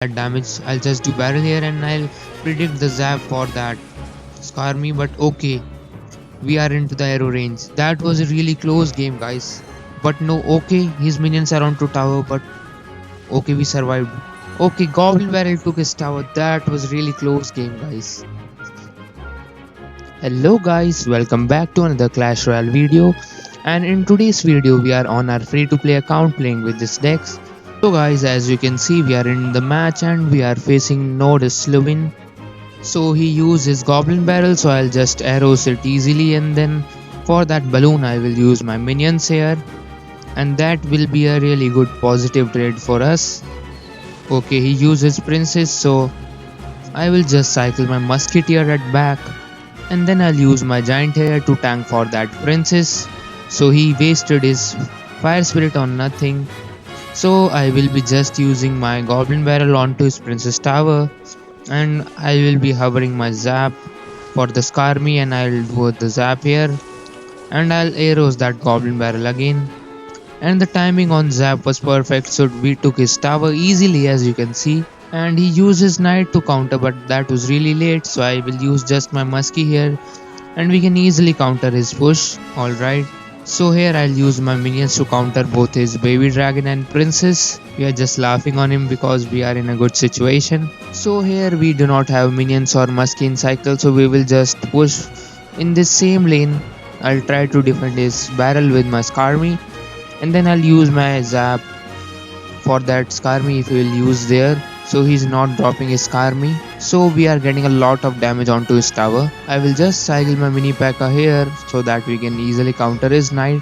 that damage. I'll just do barrel here and I'll predict the zap for that scar me. But okay, we are into the arrow range. That was a really close game, guys. But no, okay, his minions are onto tower, but okay, we survived. Okay, Goblin Barrel took his tower. That was really close game, guys. Hello guys, welcome back to another Clash Royale video. And in today's video, we are on our free to play account playing with this decks. So guys, as you can see, we are in the match and we are facing Nord Slovin. So he used his Goblin Barrel, so I'll just arrows it easily, and then for that balloon I will use my minions here, and that will be a really good positive trade for us. Okay, he uses princess, so I will just cycle my musketeer at back, and then I'll use my giant here to tank for that princess. So he wasted his fire spirit on nothing. So I will be just using my goblin barrel onto his princess tower, and I will be hovering my zap for the Skarmy, and I'll do the zap here, and I'll arrows that goblin barrel again. And the timing on zap was perfect, so we took his tower easily, as you can see. And he used his knight to counter, but that was really late, so I will use just my muskie here, and we can easily counter his push. Alright, so here I'll use my minions to counter both his baby dragon and princess. We are just laughing on him because we are in a good situation. So here we do not have minions or muskie in cycle, so we will just push in this same lane. I'll try to defend his barrel with my Skarmy, and then I'll use my zap for that Skarmy if we will use there, so he's not dropping his Skarmy. So we are getting a lot of damage onto his tower. I will just cycle my mini P.E.K.K.A here so that we can easily counter his knight.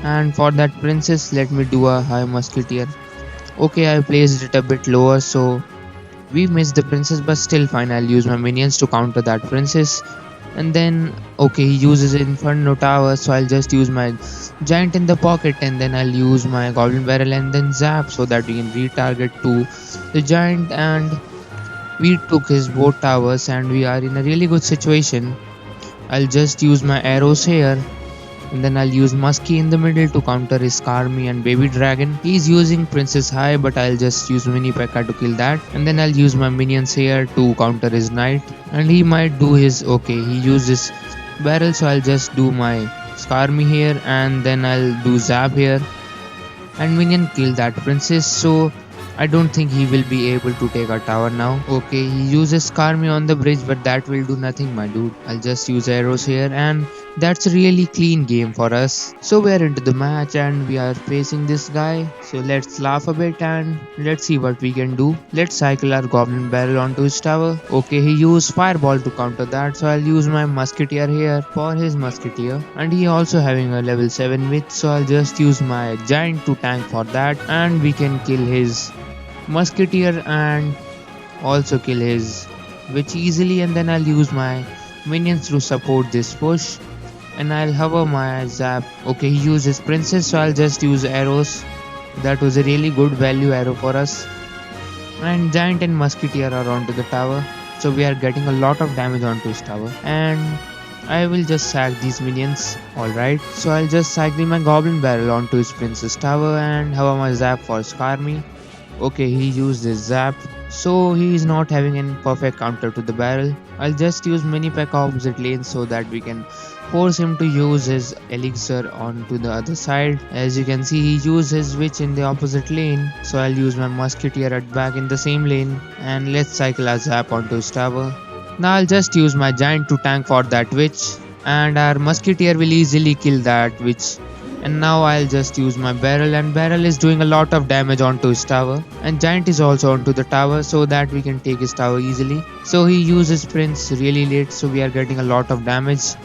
And for that princess, let me do a high musketeer. Okay, I placed it a bit lower, so we missed the princess, but still fine. I'll use my minions to counter that princess. And then okay, he uses inferno tower, so I'll just use my giant in the pocket, and then I'll use my goblin barrel and then zap so that we can retarget to the giant. And we took his both towers and we are in a really good situation. I'll just use my arrows here, and then I'll use Muskie in the middle to counter his Karmi and Baby Dragon. He's using Princess High, but I'll just use Mini P.E.K.K.A to kill that. And then I'll use my minions here to counter his Knight. And he might do his... okay, he used his barrel, so I'll just do my Skarmy here, and then I'll do Zap here. And minion kill that princess, so I don't think he will be able to take our tower now. Okay, he uses Skarmy on the bridge, but that will do nothing, my dude. I'll just use arrows here, and that's a really clean game for us. So we're into the match and we are facing this guy. So let's laugh a bit and let's see what we can do. Let's cycle our goblin barrel onto his tower. Okay, he used fireball to counter that, so I'll use my musketeer here for his musketeer. And he also having a level 7 witch, so I'll just use my giant to tank for that, and we can kill his musketeer and also kill his witch easily. And then I'll use my minions to support this push, and I'll hover my zap. Okay, he uses princess, so I'll just use arrows. That was a really good value arrow for us. And giant and musketeer are onto the tower, so we are getting a lot of damage onto his tower. And I will just sack these minions. Alright, so I'll just cycle my goblin barrel onto his princess tower and hover my zap for Skarmy. Okay, he used his zap, so he is not having any perfect counter to the barrel. I'll just use mini P.E.K.K.A opposite lane so that we can force him to use his elixir onto the other side. As you can see, he used his witch in the opposite lane, so I'll use my musketeer at back in the same lane, and let's cycle our zap onto his tower. Now I'll just use my giant to tank for that witch, and our musketeer will easily kill that witch. And now I'll just use my barrel, and barrel is doing a lot of damage onto his tower, and giant is also onto the tower so that we can take his tower easily. So he uses prince really late, so we are getting a lot of damage,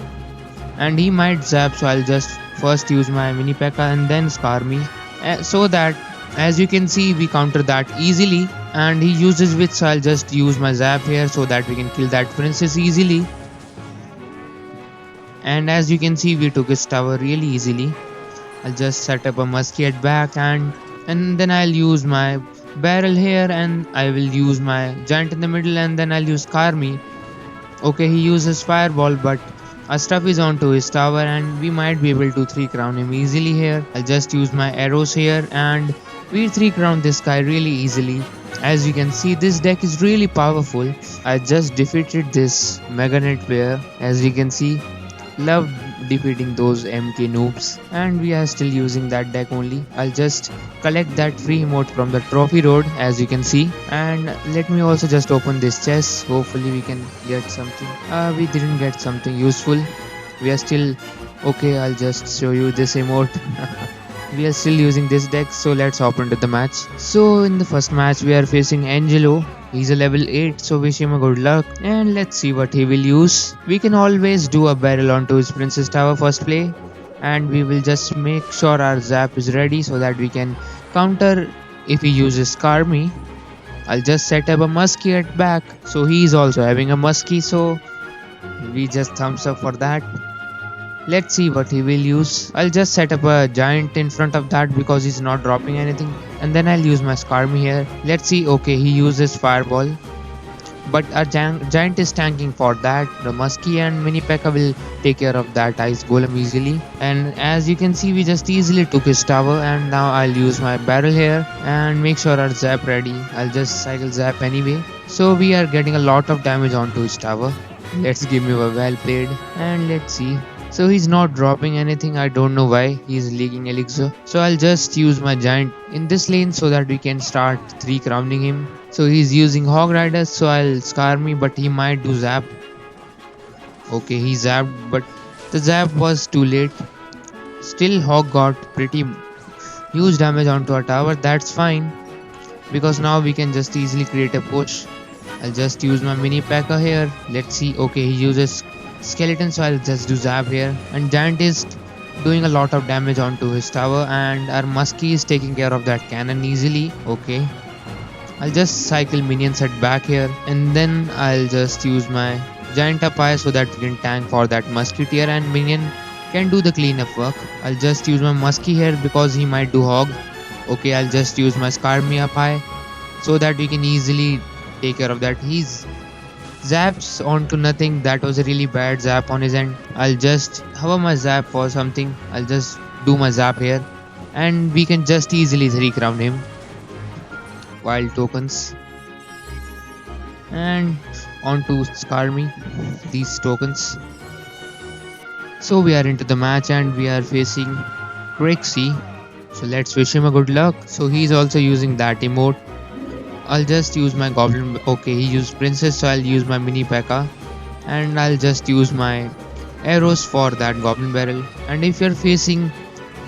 and he might zap, so I'll just first use my mini P.E.K.K.A and then Skarmy, so that as you can see we counter that easily. And he uses witch, so I'll just use my zap here so that we can kill that princess easily. And as you can see we took his tower really easily. I'll just set up a muskie at back, and then I'll use my barrel here, and I will use my giant in the middle, and then I'll use Karmi. Okay, he uses fireball, but our stuff is onto his tower and we might be able to 3 crown him easily here. I'll just use my arrows here and we 3 crown this guy really easily. As you can see, this deck is really powerful. I just defeated this Mega Knight player. As you can see, love defeating those MK noobs, and we are still using that deck only. I'll just collect that free emote from the trophy road, as you can see, and let me also just open this chest. Hopefully we can get something. We didn't get something useful. We are still okay. I'll just show you this emote. We are still using this deck, so let's hop into the match. So in the first match we are facing Angelo. He's a level 8, so wish him a good luck, and let's see what he will use. We can always do a barrel onto his Princess Tower first play, and we will just make sure our zap is ready so that we can counter if he uses Karmi. I'll just set up a muskie at back, so he's also having a muskie, so we just thumbs up for that. Let's see what he will use. I'll just set up a giant in front of that because he's not dropping anything. And then I'll use my Skarmy here. Let's see. Okay, he uses Fireball. But our giant is tanking for that. The Muskie and Mini P.E.K.K.A will take care of that Ice Golem easily. And as you can see, we just easily took his tower. And now I'll use my barrel here and make sure our Zap ready. I'll just cycle Zap anyway. So we are getting a lot of damage onto his tower. Let's give him a well played. And let's see. So he's not dropping anything. I don't know why he's leaking elixir. So I'll just use my giant in this lane so that we can start 3 crowning him. So he's using Hog Riders, so I'll scar me, but he might do zap. Okay, he zapped, but the zap was too late. Still Hog got pretty huge damage onto our tower. That's fine, because now we can just easily create a push. I'll just use my mini P.E.K.K.A here. Let's see. Okay, he uses skeleton, so I'll just do zap here, and giant is doing a lot of damage onto his tower, and our muskie is taking care of that cannon easily. Okay, I'll just cycle minions at back here, and then I'll just use my giant up high so that we can tank for that musketeer and minion can do the cleanup work. I'll just use my muskie here because he might do hog. Okay, I'll just use my Skarmy up high so that we can easily take care of that. He's zaps onto nothing. That was a really bad zap on his end. I'll just hover my zap for something. I'll just do my zap here, and we can just easily 3 crown him. Wild tokens, and onto Skarmy these tokens. So we are into the match and we are facing Crixie. So let's wish him a good luck. So he's also using that emote. I'll just use my goblin. Okay, he used princess, so I'll use my mini P.E.K.K.A and I'll just use my arrows for that goblin barrel. And if you're facing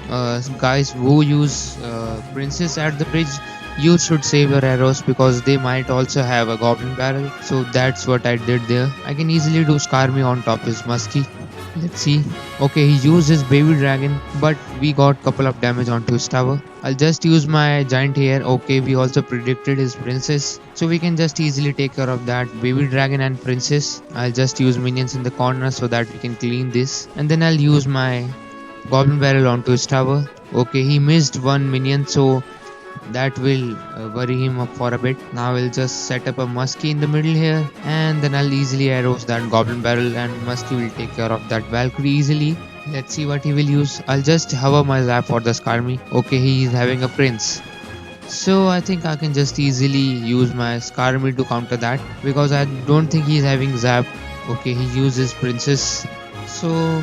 guys who use princess at the bridge, you should save your arrows because they might also have a goblin barrel. So that's what I did there. I can easily do Skarmy on top his muskie. Let's see. Okay, he used his baby dragon, but we got couple of damage onto his tower. I'll just use my giant here. Okay, we also predicted his princess, so we can just easily take care of that baby dragon and princess. I'll just use minions in the corner so that we can clean this, and then I'll use my goblin barrel onto his tower. Okay, he missed one minion, so that will worry him up for a bit. Now we'll just set up a muskie in the middle here, and then I'll easily arrows that goblin barrel, and muskie will take care of that Valkyrie easily. Let's see what he will use. I'll just hover my zap for the Skarmy. Okay, he is having a prince, so I think I can just easily use my Skarmy to counter that because I don't think he's having zap. Okay, he uses princess, so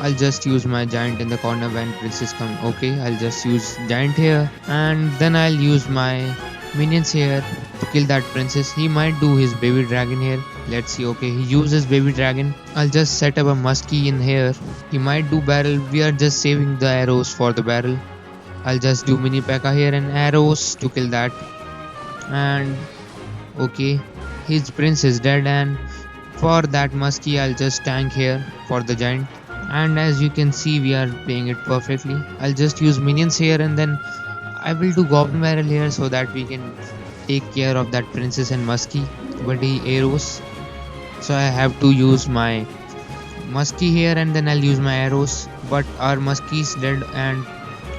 I'll just use my giant in the corner when princess come. Okay, I'll just use giant here, and then I'll use my minions here to kill that princess. He might do his baby dragon here. Let's see. Okay, he uses baby dragon. I'll just set up a muskie in here. He might do barrel. We are just saving the arrows for the barrel. I'll just do mini P.E.K.K.A here and arrows to kill that. And okay, his prince is dead, and for that muskie I'll just tank here for the giant. And as you can see, we are playing it perfectly. I'll just use minions here, and then I will do goblin barrel here so that we can take care of that princess and muskie. But he arrows, so I have to use my muskie here, and then I'll use my arrows. But our muskie is dead, and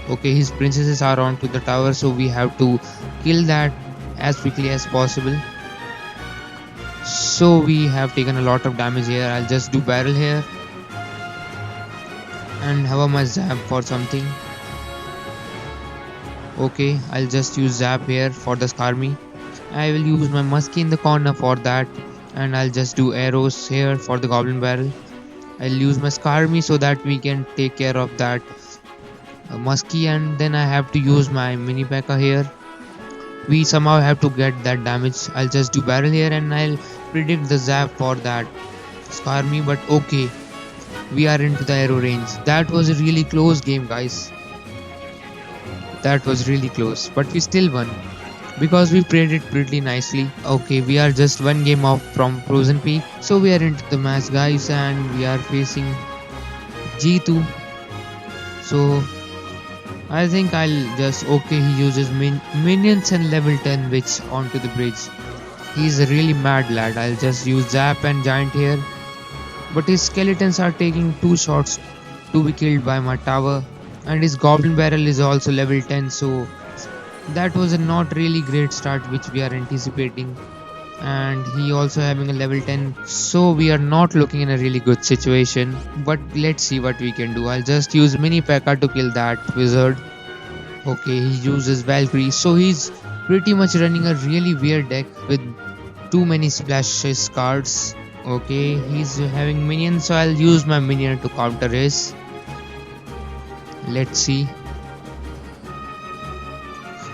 okay, his princesses are onto the tower, so we have to kill that as quickly as possible. So we have taken a lot of damage here. I'll just do barrel here and have my zap for something. Okay, I'll just use zap here for the Skarmy. I will use my muskie in the corner for that, and I'll just do arrows here for the goblin barrel. I'll use my Skarmy so that we can take care of that muskie, and then I have to use my mini P.E.K.K.A here. We somehow have to get that damage. I'll just do barrel here and I'll predict the zap for that Skarmy, but okay, we are into the arrow range. That was a really close game, guys. That was really close, but we still won because we played it pretty nicely. Okay, we are just one game off from Frozen Peak, so we are into the match, guys, and we are facing G2. So I think I'll just okay. He uses minions and level 10 witch onto the bridge. He's a really mad lad. I'll just use zap and giant here, but his skeletons are taking 2 shots to be killed by my tower, and his goblin barrel is also level 10. So that was a not really great start which we are anticipating, and he also having a level 10, so we are not looking in a really good situation, but let's see what we can do. I'll just use mini P.E.K.K.A to kill that wizard. Okay, he uses Valkyrie, so he's pretty much running a really weird deck with too many splashes cards. Okay, he's having minions, so I'll use my minion to counter his. Let's see.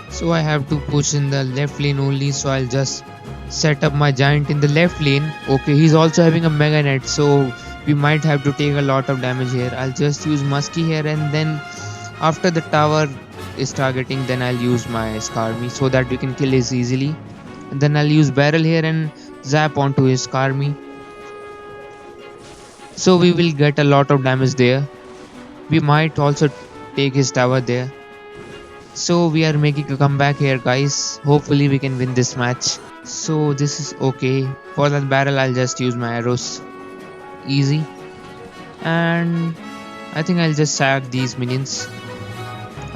So I have to push in the left lane only, so I'll just set up my giant in the left lane. Okay, he's also having a mega net, so we might have to take a lot of damage here. I'll just use musky here, and then after the tower is targeting, then I'll use my Skarmy so that we can kill his easily. And then I'll use barrel here and zap onto his Skarmy, so we will get a lot of damage there. We might also take his tower there. So we are making a comeback here, guys. Hopefully we can win this match. So this is okay. For that barrel I'll just use my arrows. Easy. And I think I'll just sack these minions.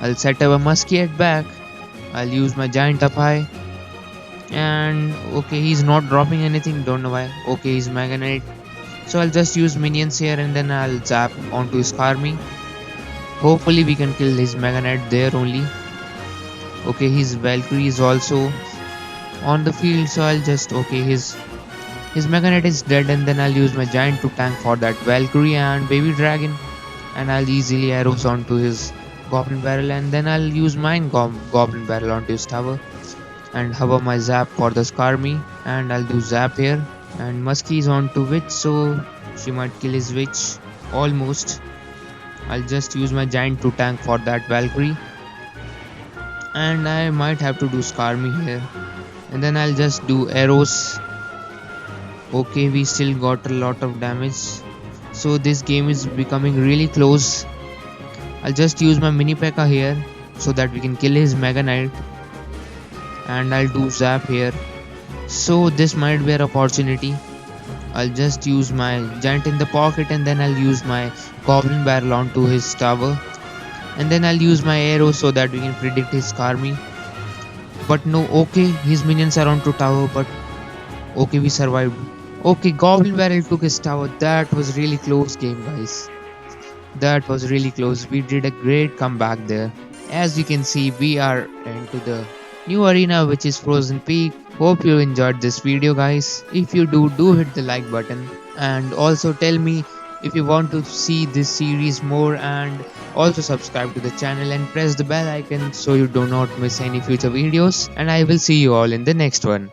I'll set up a muskie at back. I'll use my giant up high. And okay, he's not dropping anything, don't know why. Okay, he's Mega Knight. So I'll just use minions here and then I'll zap onto his Skarmy. Hopefully we can kill his Mega Knight there only. Okay, his Valkyrie is also on the field, so I'll just okay, his Mega Knight is dead, and then I'll use my giant to tank for that Valkyrie and baby dragon, and I'll easily arrows onto his goblin barrel, and then I'll use mine goblin barrel onto his tower and hover my zap for the Skarmy, and I'll do zap here, and muskie is onto witch, so she might kill his witch almost. I'll just use my giant to tank for that Valkyrie, and I might have to do Skarmy here, and then I'll just do arrows. Okay, we still got a lot of damage, so this game is becoming really close. I'll just use my mini P.E.K.K.A here so that we can kill his Mega Knight, and I'll do zap here, so this might be an opportunity. I'll just use my giant in the pocket, and then I'll use my goblin barrel onto his tower, and then I'll use my arrow so that we can predict his Skarmy. But no, okay, his minions are onto tower, but okay, we survived. Okay, goblin barrel took his tower. That was really close game, guys. That was really close. We did a great comeback there. As you can see, we are into the new arena, which is Frozen Peak. Hope you enjoyed this video, guys. If you do hit the like button, and also tell me if you want to see this series more, and also subscribe to the channel and press the bell icon so you do not miss any future videos, and I will see you all in the next one.